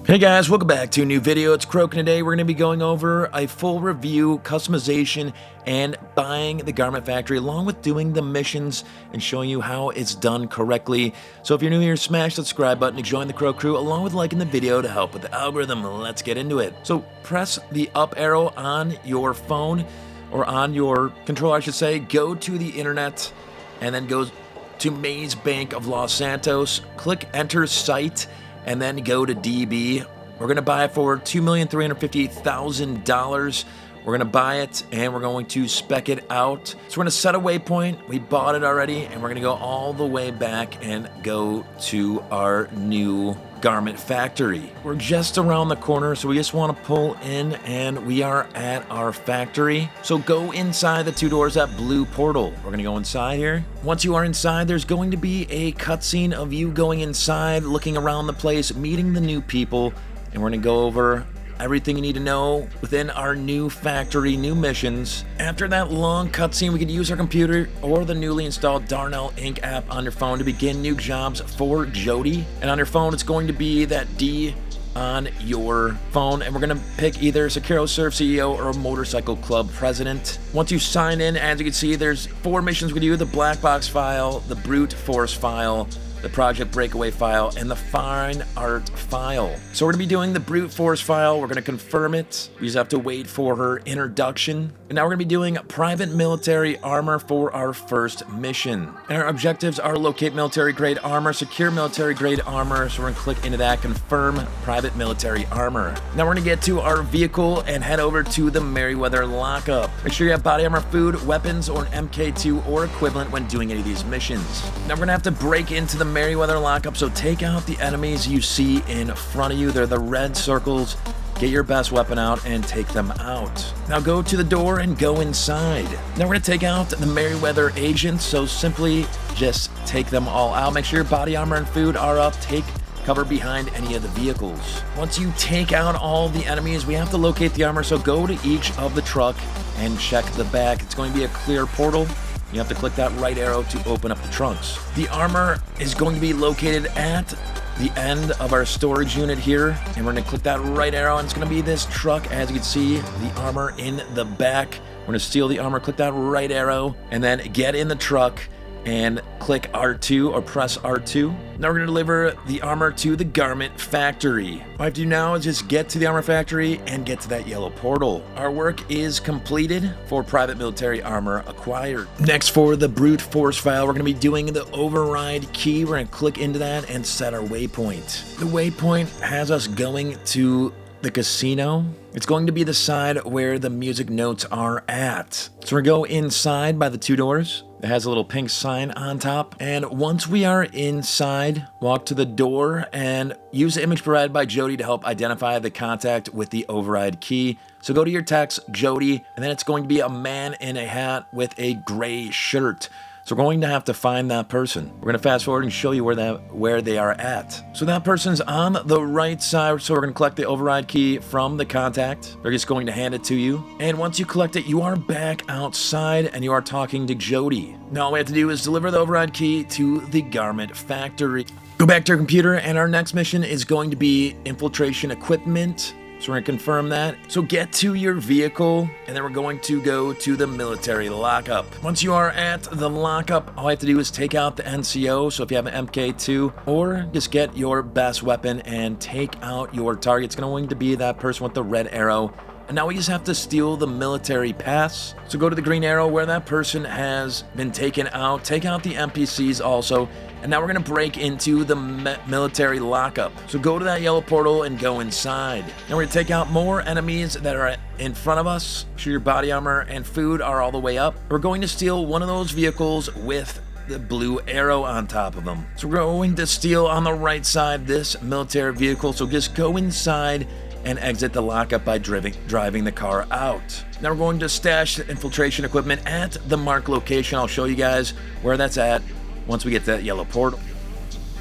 Hey guys, welcome back to a new video. It's Croak, and today we're going to be going over a full review, customization, and buying the garment factory, along with doing the missions and showing you how it's done correctly. So if you're new here, smash the subscribe button to join the Croak crew, along with liking the video to help with the algorithm. Let's get into it. So press the up arrow on your phone, or on your controller I should say, go to the internet, and then go to Maze Bank of Los Santos, click enter site, and then go to DB. We're gonna buy it for $2,350,000. We're gonna buy it and we're going to spec it out. So we're gonna set a waypoint. We bought it already, and we're gonna go all the way back and go to our new garment factory. We're just around the corner, so we just want to pull in, and we are at our factory. So go inside the two doors, that blue portal. We're gonna go inside here. Once you are inside, there's going to be a cutscene of you going inside, looking around the place, meeting the new people, and we're gonna go over everything you need to know within our new factory, new missions. After that long cutscene, we could use our computer or the newly installed Darnell Inc. app on your phone to begin new jobs for Jody. And on your phone, it's going to be that D on your phone, and we're gonna pick either Securo Surf CEO or a Motorcycle Club President. Once you sign in, as you can see, there's 4 missions we can do: the Black Box file, the Brute Force file, the Project Breakaway file, and the Fine Art file. So we're gonna be doing the Brute Force file. We're gonna confirm it. We just have to wait for her introduction. And now we're gonna be doing private military armor for our first mission. And our objectives are locate military grade armor, secure military grade armor. So we're gonna click into that, confirm private military armor. Now we're gonna get to our vehicle and head over to the Merryweather lockup. Make sure you have body armor, food, weapons, or an MK2 or equivalent when doing any of these missions. Now we're gonna have to break into the Merryweather lockup, so take out the enemies you see in front of you. They're the red circles. Get your best weapon out and take them out. Now go to the door and go inside. Now we're gonna take out the Merryweather agents, so simply just take them all out. Make sure your body armor and food are up. Take cover behind any of the vehicles. Once you take out all the enemies, we have to locate the armor, so go to each of the truck and check the back. It's going to be a clear portal. You have to click that right arrow to open up the trunks. The armor is going to be located at the end of our storage unit here, and we're gonna click that right arrow, and it's gonna be this truck. As you can see, the armor in the back. We're gonna steal the armor, click that right arrow, and then get in the truck and click R2 or press R2. Now we're gonna deliver the armor to the garment factory. All I have to do now is just get to the armor factory and get to that yellow portal. Our work is completed for private military armor acquired. Next, for the Brute Force file, we're gonna be doing the override key. We're gonna click into that and set our waypoint. The waypoint has us going to the casino. It's going to be the side where the music notes are at. So we're gonna go inside by the two doors. It has a little pink sign on top. And once we are inside, walk to the door and use the image provided by Jody to help identify the contact with the override key. So go to your text, Jody, and then it's going to be a man in a hat with a gray shirt. So we're going to have to find that person. We're gonna fast forward and show you where they are at. So that person's on the right side. So we're gonna collect the override key from the contact. They're just going to hand it to you. And once you collect it, you are back outside and you are talking to Jody. Now all we have to do is deliver the override key to the garment factory. Go back to your computer, and our next mission is going to be infiltration equipment. So we're gonna confirm that. So get to your vehicle, and then we're going to go to the military lockup. Once you are at the lockup, all you have to do is take out the NCO. So if you have an MK2, or just get your best weapon and take out your target. It's going to be that person with the red arrow. And now we just have to steal the military pass. So go to the green arrow where that person has been taken out. Take out the NPCs also. And now we're gonna break into the military lockup. So go to that yellow portal and go inside. Now we're gonna take out more enemies that are in front of us. Make sure your body armor and food are all the way up. We're going to steal one of those vehicles with the blue arrow on top of them. So we're going to steal on the right side this military vehicle. So just go inside and exit the lockup by driving the car out. Now we're going to stash the infiltration equipment at the marked location. I'll show you guys where that's at once we get to that yellow portal.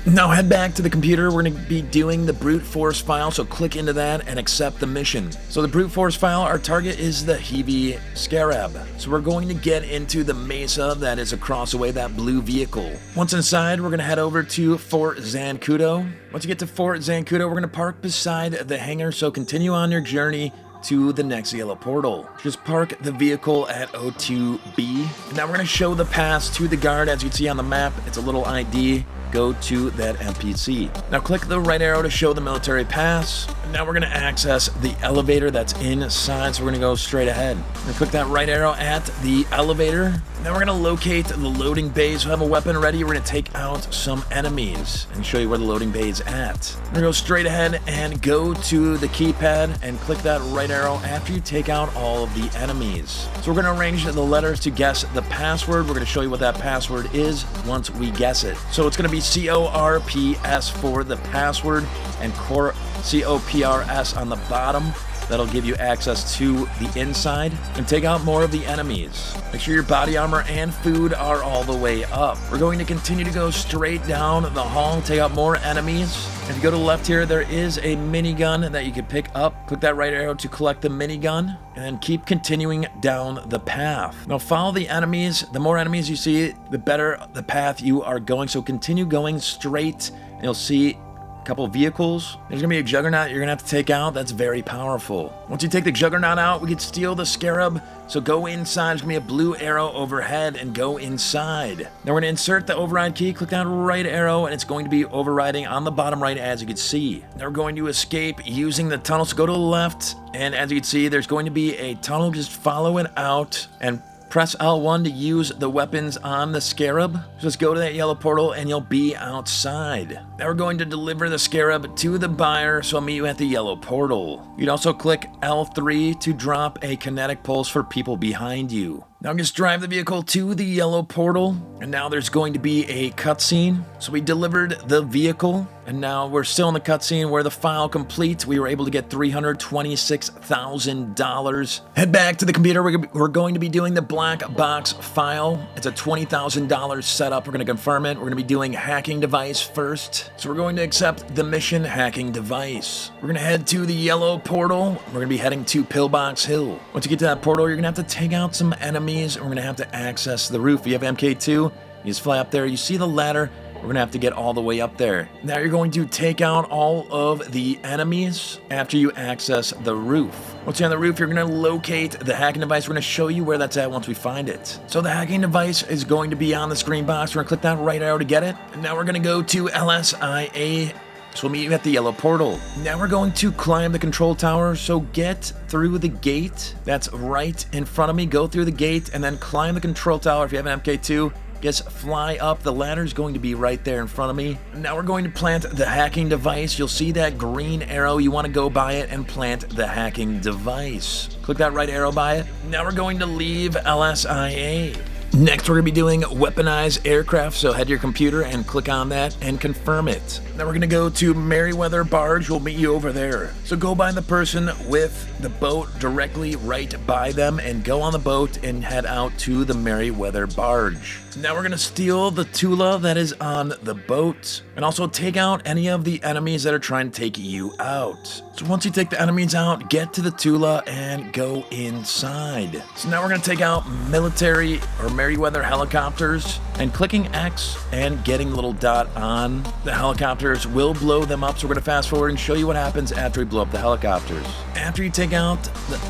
Now head back to the computer. We're going to be doing the brute force file, so click into that and accept the mission. So the brute force file, our target is the Heavy Scarab. So we're going to get into the mesa that is across the way, that blue vehicle. Once inside, we're going to head over to Fort Zancudo. Once you get to Fort Zancudo, we're going to park beside the hangar, so continue on your journey to the next yellow portal. Just park the vehicle at O2B. Now we're going to show the pass to the guard. As you can see on the map, it's a little ID. Go to that NPC. Now click the right arrow to show the military pass. Now we're going to access the elevator that's inside, so we're going to go straight ahead. We're going to click that right arrow at the elevator. Now we're going to locate the loading bays. We'll have a weapon ready. We're going to take out some enemies and show you where the loading bay is at. We're going to go straight ahead and go to the keypad and click that right arrow after you take out all of the enemies. So we're going to arrange the letters to guess the password. We're going to show you what that password is once we guess it. So it's going to be CORPS for the password and COPRS on the bottom. That'll give you access to the inside and take out more of the enemies. Make sure your body armor and food are all the way up. We're going to continue to go straight down the hall, take out more enemies. If you go to the left here, there is a minigun that you can pick up. Click that right arrow to collect the minigun and then keep continuing down the path. Now follow the enemies. The more enemies you see, the better the path you are going. So continue going straight and you'll see couple vehicles. There's gonna be a juggernaut you're gonna have to take out. That's very powerful. Once you take the juggernaut out, we can steal the scarab. So go inside. There's gonna be a blue arrow overhead and go inside. Now we're gonna insert the override key. Click that right arrow and it's going to be overriding on the bottom right, as you can see. Now we're going to escape using the tunnel. So go to the left, and as you can see, there's going to be a tunnel. Just follow it out and press L1 to use the weapons on the scarab. Just go to that yellow portal and you'll be outside. Now we're going to deliver the scarab to the buyer, so I'll meet you at the yellow portal. You'd also click L3 to drop a kinetic pulse for people behind you. Now just drive the vehicle to the yellow portal, and now there's going to be a cutscene. So we delivered the vehicle, and now we're still in the cutscene where the file complete. We were able to get $326,000. Head back to the computer. We're going to be doing the black box file. It's a $20,000 setup. We're going to confirm it. We're going to be doing hacking device first. So we're going to accept the mission hacking device. We're going to head to the yellow portal. We're going to be heading to Pillbox Hill. Once you get to that portal, you're going to have to take out some enemies. And we're going to have to access the roof. If you have MK2, you just fly up there. You see the ladder. We're going to have to get all the way up there. Now you're going to take out all of the enemies after you access the roof. Once you're on the roof, you're going to locate the hacking device. We're going to show you where that's at once we find it. So the hacking device is going to be on the screen box. We're going to click that right arrow to get it. And now we're going to go to LSIA. So we'll meet you at the yellow portal. Now we're going to climb the control tower, so get through the gate that's right in front of me. Go through the gate and then climb the control tower. If you have an MK2, just fly up. The ladder is going to be right there in front of me. Now we're going to plant the hacking device. You'll see that green arrow. You want to go by it and plant the hacking device. Click that right arrow by it. Now we're going to leave LSIA. Next, we're going to be doing weaponized aircraft, so head to your computer and click on that and confirm it. Now we're going to go to Merryweather Barge. We'll meet you over there. So go by the person with the boat directly right by them and go on the boat and head out to the Merryweather Barge. Now we're going to steal the Tula that is on the boat and also take out any of the enemies that are trying to take you out. So once you take the enemies out, get to the Tula and go inside. So now we're going to take out military or Merryweather helicopters, and clicking X and getting the little dot on the helicopters will blow them up. So we're going to fast forward and show you what happens after we blow up the helicopters. After you take out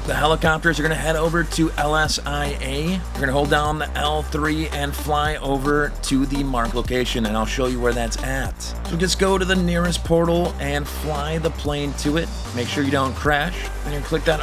the helicopters, you're going to head over to LSIA. You're going to hold down the L3 and fly over to the marked location, and I'll show you where that's at. So just go to the nearest portal and fly the plane to it. Make sure you don't crash. Then you click that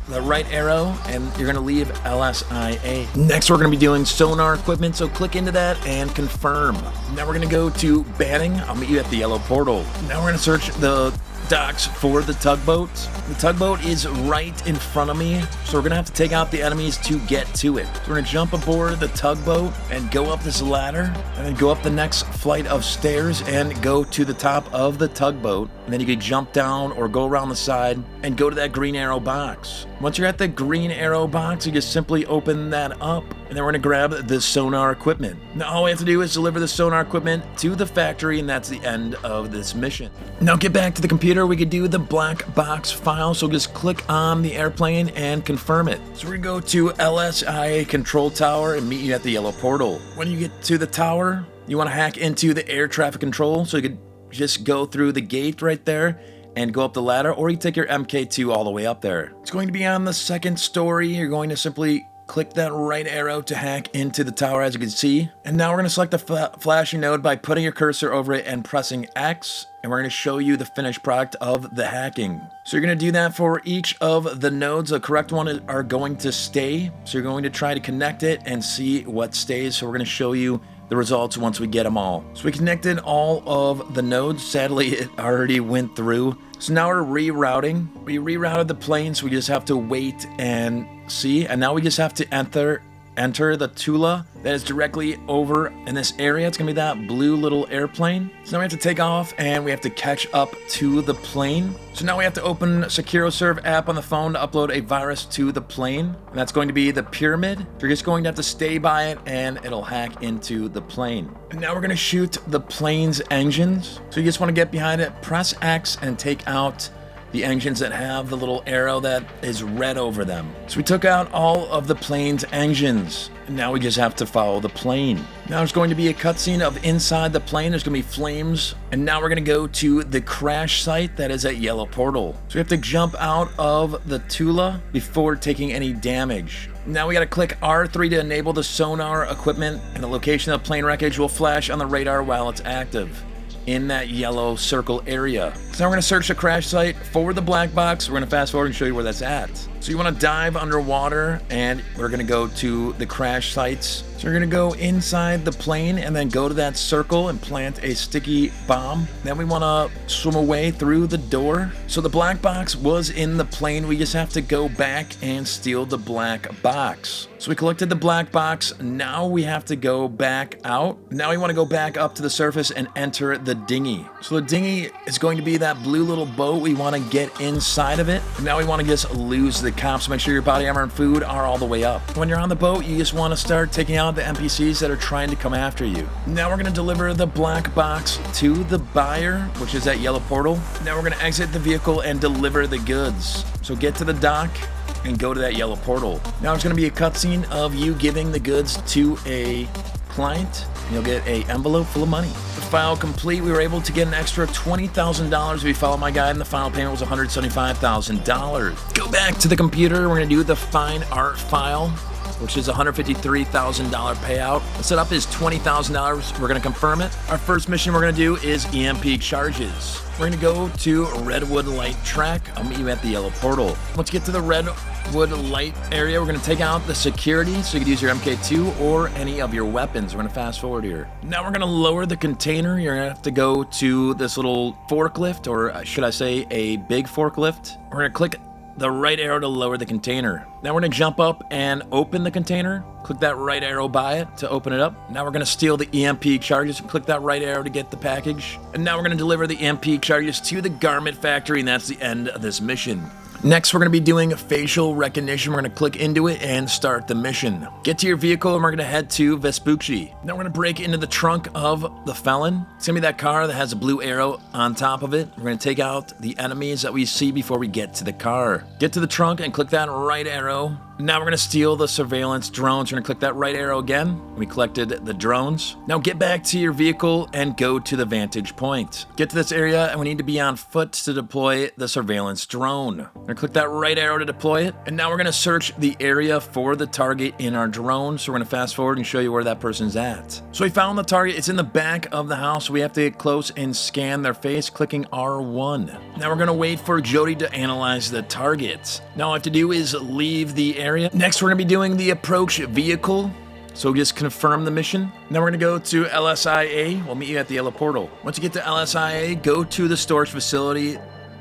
the right arrow and you're going to leave LSIA. Next, we're going to be doing sonar equipment, so click into that and confirm. Now we're going to go to banning. I'll meet you at the yellow portal. Now we're going to search the docks for the tugboat. The tugboat is right in front of me, so we're gonna have to take out the enemies to get to it. So we're gonna jump aboard the tugboat and go up this ladder, and then go up the next flight of stairs and go to the top of the tugboat. And then you can jump down or go around the side and go to that green arrow box. Once you're at the green arrow box, you just simply open that up, and then we're gonna grab the sonar equipment. Now all we have to do is deliver the sonar equipment to the factory, and that's the end of this mission. Now get back to the computer, we could do the black box file, so just click on the airplane and confirm it. So we're gonna go to LSIA control tower and meet you at the yellow portal. When you get to the tower, you wanna hack into the air traffic control, so you could just go through the gate right there and go up the ladder, or you take your MK2 all the way up there. It's going to be on the second story. You're going to simply click that right arrow to hack into the tower, as you can see. And now we're gonna select the flashing node by putting your cursor over it and pressing X, and we're gonna show you the finished product of the hacking. So you're gonna do that for each of the nodes. The correct one are going to stay. So you're going to try to connect it and see what stays. So we're gonna show you the results once we get them all. So we connected all of the nodes. Sadly, it already went through. So now we're rerouting. We rerouted the plane, so we just have to wait and see. And now we just have to enter the Tula that is directly over in this area. It's gonna be that blue little airplane. So now we have to take off and we have to catch up to the plane. So now we have to open SecuroServe app on the phone to upload a virus to the plane. And that's going to be the pyramid. You're just going to have to stay by it and it'll hack into the plane. And now we're gonna shoot the plane's engines. So you just wanna get behind it, press X and take out the engines that have the little arrow that is red over them. So we took out all of the plane's engines, and now we just have to follow the plane. Now there's going to be a cutscene of inside the plane. There's gonna be flames, and now we're gonna go to the crash site that is at Yellow Portal. So we have to jump out of the Tula before taking any damage. Now we gotta click R3 to enable the sonar equipment, and the location of the plane wreckage will flash on the radar while it's active in that yellow circle area. So now we're gonna search the crash site for the black box. We're gonna fast forward and show you where that's at. So you wanna dive underwater, and we're gonna go to the crash sites. So you're gonna go inside the plane and then go to that circle and plant a sticky bomb. Then we wanna swim away through the door. So the black box was in the plane. We just have to go back and steal the black box. So we collected the black box. Now we have to go back out. Now we wanna go back up to the surface and enter the dinghy. So the dinghy is going to be that blue little boat. We wanna get inside of it. Now we wanna just lose the cops. Make sure your body armor and food are all the way up. When you're on the boat, you just wanna start taking out the NPCs that are trying to come after you. Now we're gonna deliver the black box to the buyer, which is at Yellow Portal. Now we're gonna exit the vehicle and deliver the goods. So get to the dock and go to that Yellow Portal. Now it's gonna be a cutscene of you giving the goods to a client. You'll get an envelope full of money. The file complete. We were able to get an extra $20,000 if we follow my guide, and the final payment was $175,000. Go back to the computer. We're gonna do the fine art file, which is $153,000 payout. The setup is $20,000. We're gonna confirm it. Our first mission we're gonna do is EMP charges. We're gonna go to Redwood Light Track. I'll meet you at the Yellow Portal. Once you get to the Redwood Light area, we're gonna take out the security, so you can use your MK2 or any of your weapons. We're gonna fast forward here. Now we're gonna lower the container. You're gonna have to go to this little forklift, or should I say a big forklift. We're gonna click the right arrow to lower the container. Now we're gonna jump up and open the container. Click that right arrow by it to open it up. Now we're gonna steal the EMP charges. Click that right arrow to get the package. And now we're gonna deliver the EMP charges to the garment factory, and that's the end of this mission. Next, we're gonna be doing facial recognition. We're gonna click into it and start the mission. Get to your vehicle and we're gonna head to Vespucci. Now we're gonna break into the trunk of the felon. It's gonna be that car that has a blue arrow on top of it. We're gonna take out the enemies that we see before we get to the car. Get to the trunk and click that right arrow. Now we're gonna steal the surveillance drones. We're gonna click that right arrow again. We collected the drones. Now get back to your vehicle and go to the vantage point. Get to this area and we need to be on foot to deploy the surveillance drone. We're gonna click that right arrow to deploy it. And now we're gonna search the area for the target in our drone. So we're gonna fast forward and show you where that person's at. So we found the target. It's in the back of the house. So we have to get close and scan their face, clicking R1. Now we're gonna wait for Jody to analyze the target. Now all I have to do is leave the area. Next, we're gonna be doing the approach vehicle. So just confirm the mission. Now we're gonna go to LSIA. We'll meet you at the Yellow Portal. Once you get to LSIA, go to the storage facility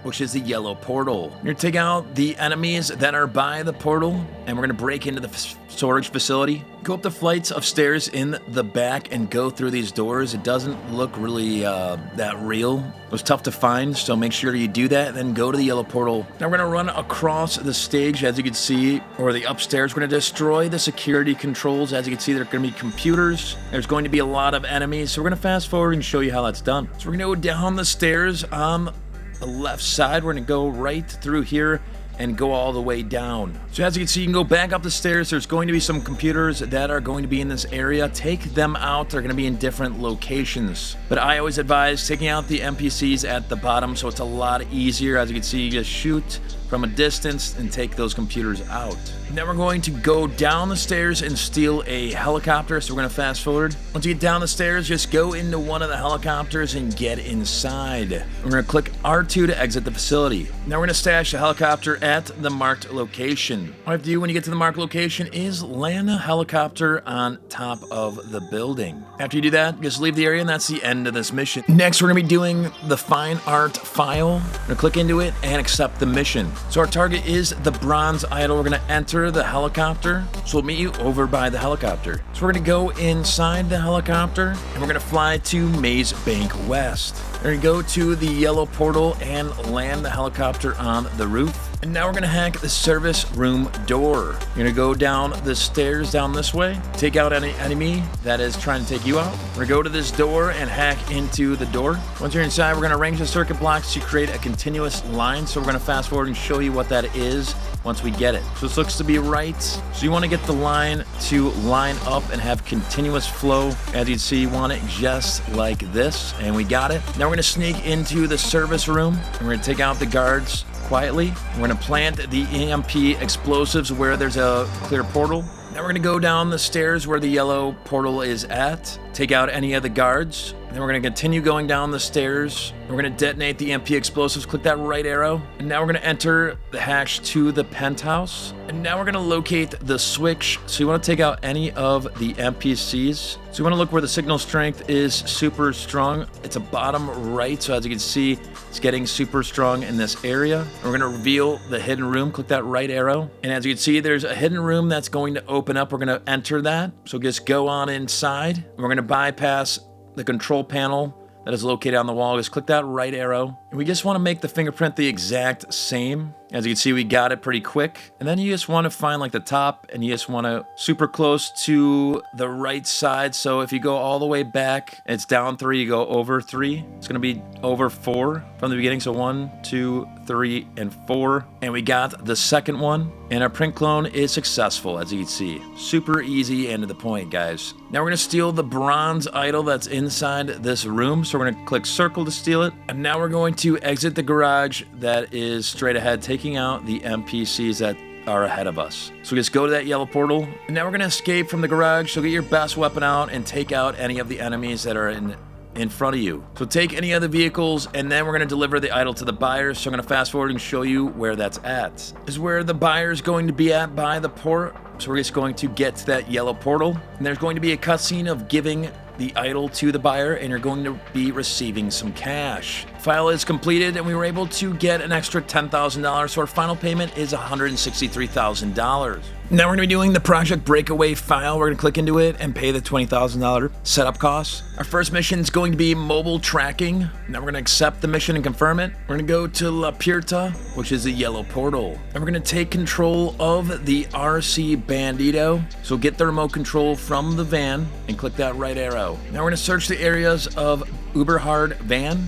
which is the yellow portal. You're gonna take out the enemies that are by the portal, and we're gonna break into the storage facility. Go up the flights of stairs in the back and go through these doors. It doesn't look really that real. It was tough to find, so make sure you do that, then go to the yellow portal. Now we're gonna run across the stage, as you can see, or the upstairs. We're gonna destroy the security controls. As you can see, there are gonna be computers. There's going to be a lot of enemies, so we're gonna fast forward and show you how that's done. So we're gonna go down the stairs on the left side. We're gonna go right through here and go all the way down. So as you can see, you can go back up the stairs. There's going to be some computers that are going to be in this area. Take them out. They're going to be in different locations. But I always advise taking out the NPCs at the bottom, so it's a lot easier. As you can see, you just shoot from a distance and take those computers out. Now we're going to go down the stairs and steal a helicopter, so we're going to fast forward. Once you get down the stairs, just go into one of the helicopters and get inside. We're going to click R2 to exit the facility. Now we're going to stash the helicopter at the marked location. All you have to do when you get to the marked location is land the helicopter on top of the building. After you do that, just leave the area, and that's the end of this mission. Next, we're going to be doing the fine art file. We're going to click into it and accept the mission. So our target is the bronze idol. We're going to enter the helicopter. So we'll meet you over by the helicopter. So we're going to go inside the helicopter, and we're going to fly to Maze Bank West. We're going to go to the yellow portal and land the helicopter on the roof. And now we're going to hack the service room door. You're going to go down the stairs down this way, take out any enemy that is trying to take you out. We're going to go to this door and hack into the door. Once you're inside, we're going to arrange the circuit blocks to create a continuous line. So we're going to fast forward and show you what that is once we get it. So this looks to be right. So you want to get the line to line up and have continuous flow. As you can see, you want it just like this, and we got it. Now we're going to sneak into the service room, and we're going to take out the guards quietly. We're going to plant the EMP explosives where there's a clear portal. Now we're going to go down the stairs where the yellow portal is at, take out any of the guards. Then we're going to continue going down the stairs. We're going to detonate the EMP explosives, click that right arrow. And now we're going to enter the hash to the penthouse. And now we're going to locate the switch. So you want to take out any of the NPCs. So you want to look where the signal strength is super strong. It's a bottom right. So as you can see, it's getting super strong in this area. And we're going to reveal the hidden room. Click that right arrow. And as you can see, there's a hidden room that's going to open up. We're going to enter that. So just go on inside. And we're going to bypass the control panel that is located on the wall. Just click that right arrow. And we just want to make the fingerprint the exact same. As you can see, we got it pretty quick. And then you just want to find like the top, and you just want to super close to the right side. So if you go all the way back, it's down 3, you go over 3. It's going to be over 4 from the beginning. So 1, 2, 3, and 4. And we got the second one. And our print clone is successful, as you can see. Super easy and to the point, guys. Now we're going to steal the bronze idol that's inside this room. So we're going to click circle to steal it. And now we're going to exit the garage that is straight ahead, taking out the NPCs that are ahead of us. So just go to that yellow portal. And now we're going to escape from the garage. So get your best weapon out and take out any of the enemies that are in front of you. So take any of the vehicles, and then we're going to deliver the idol to the buyers. So I'm going to fast forward and show you where that's at. This is where the buyer is going to be at by the port. So we're just going to get to that yellow portal, and there's going to be a cutscene of giving the idol to the buyer, and you're going to be receiving some cash. File is completed, and we were able to get an extra $10,000, so our final payment is $163,000. Now we're going to be doing the Project Breakaway file. We're going to click into it and pay the $20,000 setup costs. Our first mission is going to be mobile tracking. Now we're going to accept the mission and confirm it. We're going to go to La Puerta, which is the yellow portal. And we're going to take control of the RC Bandito. So get the remote control from the van and click that right arrow. Now we're going to search the areas of Uberhard Van,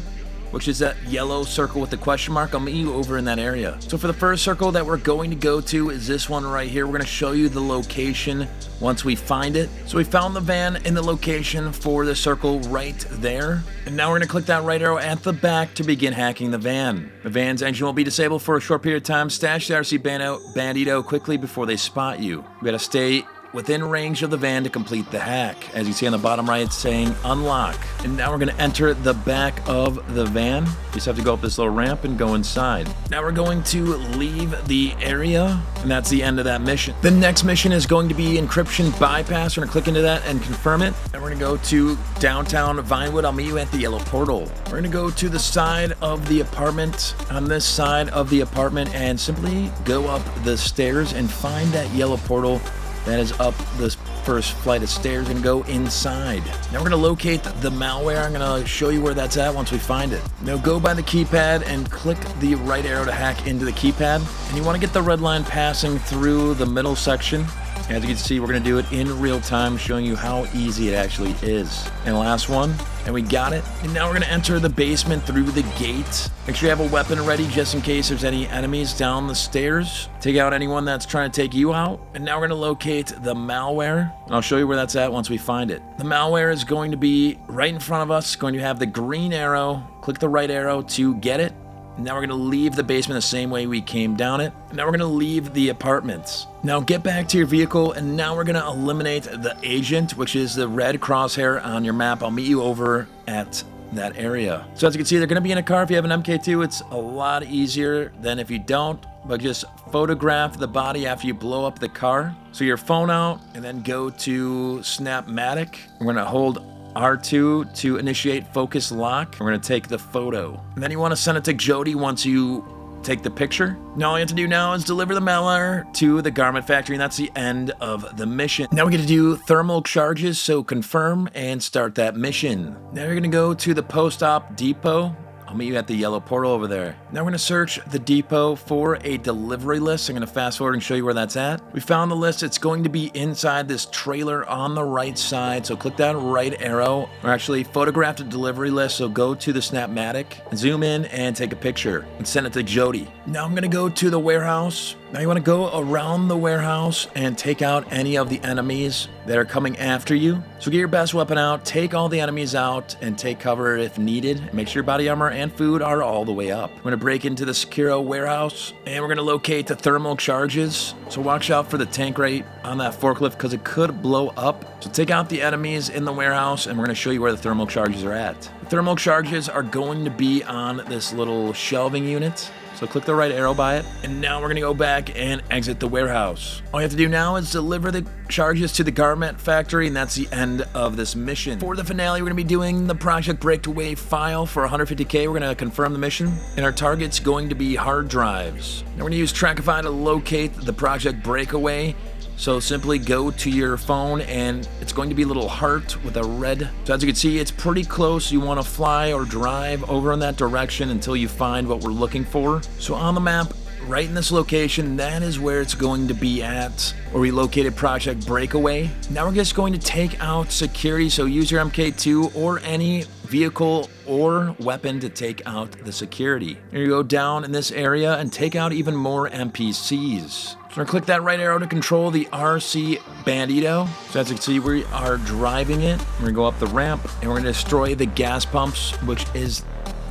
which is that yellow circle with the question mark. I'll meet you over in that area. So for the first circle that we're going to go to is this one right here. We're going to show you the location once we find it. So we found the van in the location for the circle right there. And now we're going to click that right arrow at the back to begin hacking the van. The van's engine will be disabled for a short period of time. Stash the RC Bandito quickly before they spot you. We got to stay within range of the van to complete the hack. As you see on the bottom right, it's saying unlock. And now we're going to enter the back of the van. You just have to go up this little ramp and go inside. Now we're going to leave the area, and that's the end of that mission. The next mission is going to be encryption bypass. We're going to click into that and confirm it. And we're going to go to downtown Vinewood. I'll meet you at the yellow portal. We're going to go to the side of the apartment, on this side of the apartment, and simply go up the stairs and find that yellow portal that is up this first flight of stairs and go inside. Now we're going to locate the malware. I'm going to show you where that's at once we find it. Now go by the keypad and click the right arrow to hack into the keypad. And you want to get the red line passing through the middle section. As you can see, we're going to do it in real time, showing you how easy it actually is. And last one, and we got it. And now we're going to enter the basement through the gate. Make sure you have a weapon ready just in case there's any enemies down the stairs. Take out anyone that's trying to take you out. And now we're going to locate the malware. And I'll show you where that's at once we find it. The malware is going to be right in front of us. Going to have the green arrow. Click the right arrow to get it. Now we're going to leave the basement the same way we came down it. Now we're going to leave the apartments. Now get back to your vehicle, and now we're going to eliminate the agent, which is the red crosshair on your map. I'll meet you over at that area. So as you can see, they're going to be in a car. If you have an MK2, it's a lot easier than if you don't, but just photograph the body after you blow up the car. So your phone out, and then go to Snapmatic. We're going to hold R2 to initiate focus lock. We're going to take the photo. And then you want to send it to Jody once you take the picture. Now all you have to do now is deliver the malware to the garment factory, and that's the end of the mission. Now we get to do thermal charges, so confirm and start that mission. Now you're going to go to the post-op depot. I'll meet you at the yellow portal over there. Now we're going to search the depot for a delivery list. I'm going to fast forward and show you where that's at. We found the list. It's going to be inside this trailer on the right side. So click that right arrow, or actually photograph the delivery list. So go to the Snapmatic, zoom in and take a picture and send it to Jody. Now I'm going to go to the warehouse. Now you want to go around the warehouse and take out any of the enemies that are coming after you. So get your best weapon out, take all the enemies out, and take cover if needed. Make sure your body armor and food are all the way up. We're going to break into the Securo warehouse, and we're going to locate the thermal charges. So watch out for the tank right on that forklift because it could blow up. So take out the enemies in the warehouse, and we're going to show you where the thermal charges are at. The thermal charges are going to be on this little shelving unit. So click the right arrow by it. And now we're going to go back and exit the warehouse. All you have to do now is deliver the charges to the garment factory, and that's the end of this mission. For the finale, we're going to be doing the Project Breakaway file for 150K. We're going to confirm the mission. And our target's going to be hard drives. Now we're going to use Trackify to locate the Project Breakaway. So simply go to your phone, and it's going to be a little heart with a red. So as you can see, it's pretty close. You want to fly or drive over in that direction until you find what we're looking for. So on the map, right in this location, that is where it's going to be at, where we located Project Breakaway. Now we're just going to take out security. So use your MK2 or any vehicle or weapon to take out the security. Here you go down in this area and take out even more NPCs. So we're going to click that right arrow to control the RC Bandito. So as you can see, we are driving it. We're going to go up the ramp, and we're going to destroy the gas pumps, which is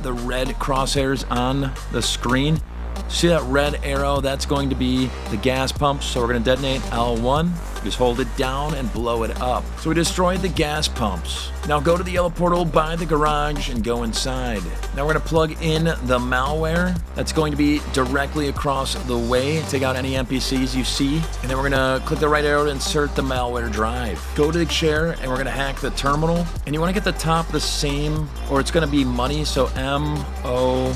the red crosshairs on the screen. See that red arrow? That's going to be the gas pumps. So we're going to detonate L1. Just hold it down and blow it up. So we destroyed the gas pumps. Now go to the yellow portal by the garage and go inside. Now we're going to plug in the malware. That's going to be directly across the way. Take out any NPCs you see. And then we're going to click the right arrow to insert the malware drive. Go to the chair, and we're going to hack the terminal. And you want to get the top the same, or it's going to be money. So MONEY.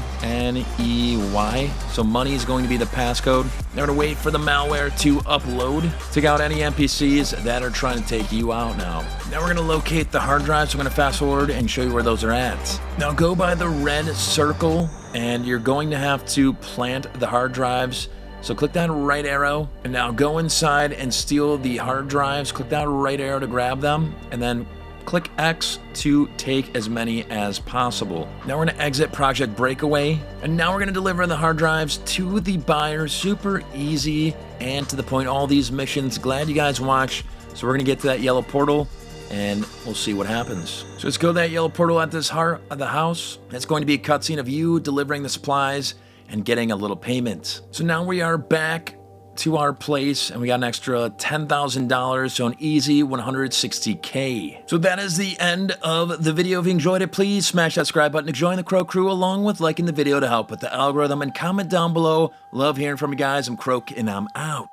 So money is going to be the passcode. Now we're going to wait for the malware to upload. Take out any NPCs that are trying to take you out now. Now we're going to locate the hard drives. So I'm going to fast forward and show you where those are at. Now go by the red circle, and you're going to have to plant the hard drives. So click that right arrow, and now go inside and steal the hard drives. Click that right arrow to grab them, and then click X to take as many as possible. Now we're going to exit Project Breakaway, and now we're going to deliver the hard drives to the buyer. Super easy and to the point. All these missions. Glad you guys watched. So we're going to get to that yellow portal, and we'll see what happens. So let's go to that yellow portal at this heart of the house. It's going to be a cutscene of you delivering the supplies and getting a little payment. So now we are back to our place, and we got an extra $10,000, so an easy 160K. So that is the end of the video. If you enjoyed it, please smash that subscribe button to join the Croak crew, along with liking the video to help with the algorithm, and comment down below. Love hearing from you guys. I'm Croak, and I'm out.